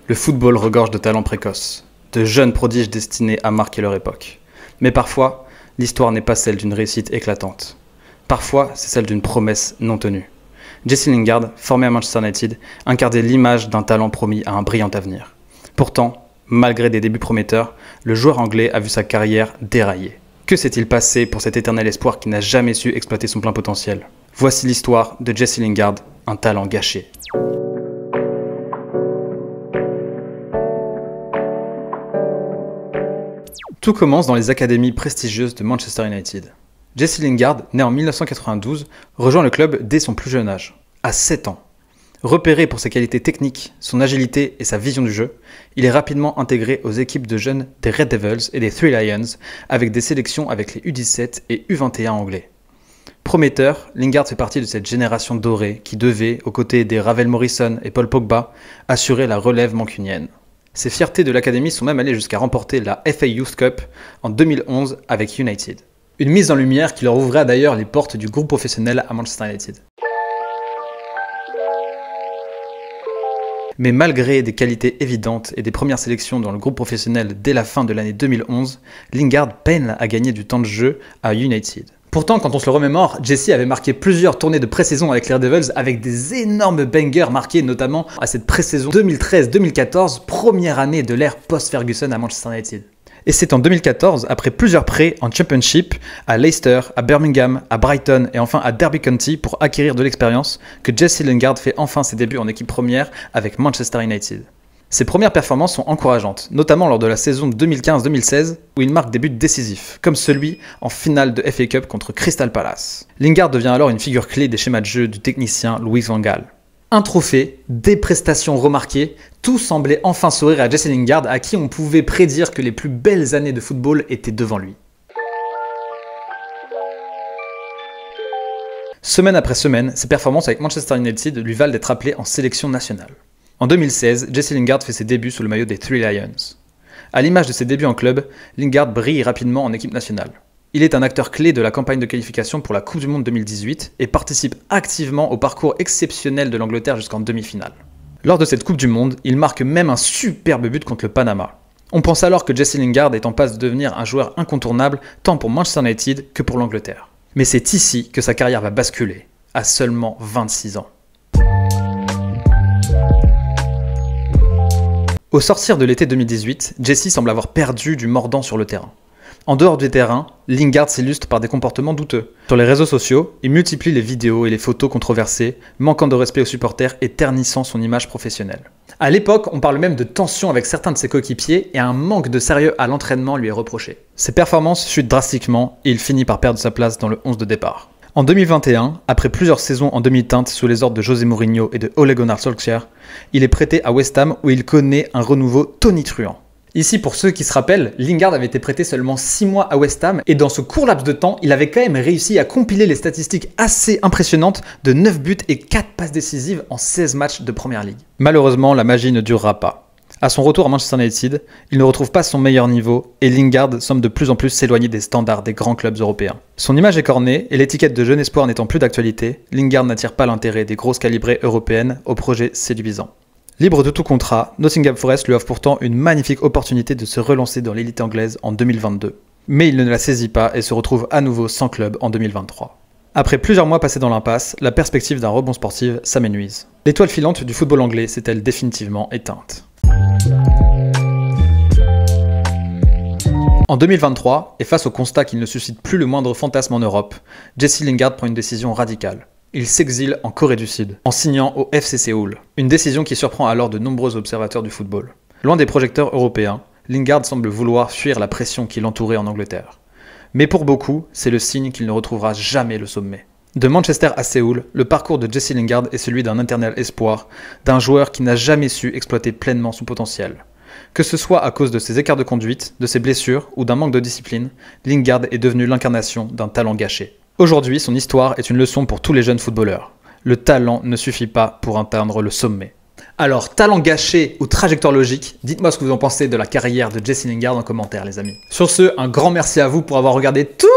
Le football regorge de talents précoces, de jeunes prodiges destinés à marquer leur époque. Mais parfois, l'histoire n'est pas celle d'une réussite éclatante. Parfois, c'est celle d'une promesse non tenue. Jesse Lingard, formé à Manchester United, incarnait l'image d'un talent promis à un brillant avenir. Pourtant, malgré des débuts prometteurs, le joueur anglais a vu sa carrière dérailler. Que s'est-il passé pour cet éternel espoir qui n'a jamais su exploiter son plein potentiel? Voici l'histoire de Jesse Lingard, un talent gâché. Tout commence dans les académies prestigieuses de Manchester United. Jesse Lingard, né en 1992, rejoint le club dès son plus jeune âge, à 7 ans. Repéré pour ses qualités techniques, son agilité et sa vision du jeu, il est rapidement intégré aux équipes de jeunes des Red Devils et des Three Lions, avec des sélections avec les U17 et U21 anglais. Prometteur, Lingard fait partie de cette génération dorée qui devait, aux côtés des Ravel Morrison et Paul Pogba, assurer la relève mancunienne. Ses fiertés de l'académie sont même allées jusqu'à remporter la FA Youth Cup en 2011 avec United. Une mise en lumière qui leur ouvrira d'ailleurs les portes du groupe professionnel à Manchester United. Mais malgré des qualités évidentes et des premières sélections dans le groupe professionnel dès la fin de l'année 2011, Lingard peine à gagner du temps de jeu à United. Pourtant, quand on se le remémore, Jesse avait marqué plusieurs tournées de pré-saison avec les Red Devils avec des énormes bangers marqués notamment à cette pré-saison 2013-2014, première année de l'ère post-Ferguson à Manchester United. Et c'est en 2014, après plusieurs prêts en Championship, à Leicester, à Birmingham, à Brighton et enfin à Derby County pour acquérir de l'expérience, que Jesse Lingard fait enfin ses débuts en équipe première avec Manchester United. Ses premières performances sont encourageantes, notamment lors de la saison 2015-2016 où il marque des buts décisifs, comme celui en finale de FA Cup contre Crystal Palace. Lingard devient alors une figure clé des schémas de jeu du technicien Louis van Gaal. Un trophée, des prestations remarquées, tout semblait enfin sourire à Jesse Lingard à qui on pouvait prédire que les plus belles années de football étaient devant lui. Semaine après semaine, ses performances avec Manchester United lui valent d'être appelé en sélection nationale. En 2016, Jesse Lingard fait ses débuts sous le maillot des Three Lions. À l'image de ses débuts en club, Lingard brille rapidement en équipe nationale. Il est un acteur clé de la campagne de qualification pour la Coupe du Monde 2018 et participe activement au parcours exceptionnel de l'Angleterre jusqu'en demi-finale. Lors de cette Coupe du Monde, il marque même un superbe but contre le Panama. On pense alors que Jesse Lingard est en passe de devenir un joueur incontournable tant pour Manchester United que pour l'Angleterre. Mais c'est ici que sa carrière va basculer, à seulement 26 ans. Au sortir de l'été 2018, Jesse semble avoir perdu du mordant sur le terrain. En dehors du terrain, Lingard s'illustre par des comportements douteux. Sur les réseaux sociaux, il multiplie les vidéos et les photos controversées, manquant de respect aux supporters et ternissant son image professionnelle. À l'époque, on parle même de tension avec certains de ses coéquipiers et un manque de sérieux à l'entraînement lui est reproché. Ses performances chutent drastiquement et il finit par perdre sa place dans le 11 de départ. En 2021, après plusieurs saisons en demi-teinte sous les ordres de José Mourinho et de Ole Gunnar Solskjaer, il est prêté à West Ham où il connaît un renouveau tonitruant. Ici, pour ceux qui se rappellent, Lingard avait été prêté seulement 6 mois à West Ham et dans ce court laps de temps, il avait quand même réussi à compiler les statistiques assez impressionnantes de 9 buts et 4 passes décisives en 16 matchs de Première Ligue. Malheureusement, la magie ne durera pas. À son retour à Manchester United, il ne retrouve pas son meilleur niveau et Lingard semble de plus en plus s'éloigner des standards des grands clubs européens. Son image est cornée et l'étiquette de jeune espoir n'étant plus d'actualité, Lingard n'attire pas l'intérêt des grosses calibrées européennes au projet séduisant. Libre de tout contrat, Nottingham Forest lui offre pourtant une magnifique opportunité de se relancer dans l'élite anglaise en 2022. Mais il ne la saisit pas et se retrouve à nouveau sans club en 2023. Après plusieurs mois passés dans l'impasse, la perspective d'un rebond sportif s'amenuise. L'étoile filante du football anglais s'est-elle définitivement éteinte? En 2023, et face au constat qu'il ne suscite plus le moindre fantasme en Europe, Jesse Lingard prend une décision radicale. Il s'exile en Corée du Sud, en signant au FC Séoul. Une décision qui surprend alors de nombreux observateurs du football. Loin des projecteurs européens, Lingard semble vouloir fuir la pression qui l'entourait en Angleterre. Mais pour beaucoup, c'est le signe qu'il ne retrouvera jamais le sommet. De Manchester à Séoul, le parcours de Jesse Lingard est celui d'un éternel espoir, d'un joueur qui n'a jamais su exploiter pleinement son potentiel. Que ce soit à cause de ses écarts de conduite, de ses blessures ou d'un manque de discipline, Lingard est devenu l'incarnation d'un talent gâché. Aujourd'hui, son histoire est une leçon pour tous les jeunes footballeurs. Le talent ne suffit pas pour atteindre le sommet. Alors, talent gâché ou trajectoire logique, dites-moi ce que vous en pensez de la carrière de Jesse Lingard en commentaire, les amis. Sur ce, un grand merci à vous pour avoir regardé toute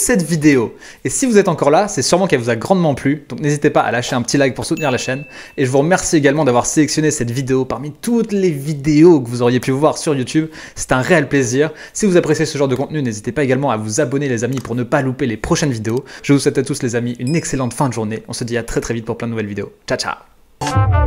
cette vidéo. Et si vous êtes encore là, c'est sûrement qu'elle vous a grandement plu. Donc n'hésitez pas à lâcher un petit like pour soutenir la chaîne. Et je vous remercie également d'avoir sélectionné cette vidéo parmi toutes les vidéos que vous auriez pu voir sur YouTube. C'est un réel plaisir. Si vous appréciez ce genre de contenu, n'hésitez pas également à vous abonner les amis pour ne pas louper les prochaines vidéos. Je vous souhaite à tous les amis une excellente fin de journée. On se dit à très vite pour plein de nouvelles vidéos. Ciao ciao.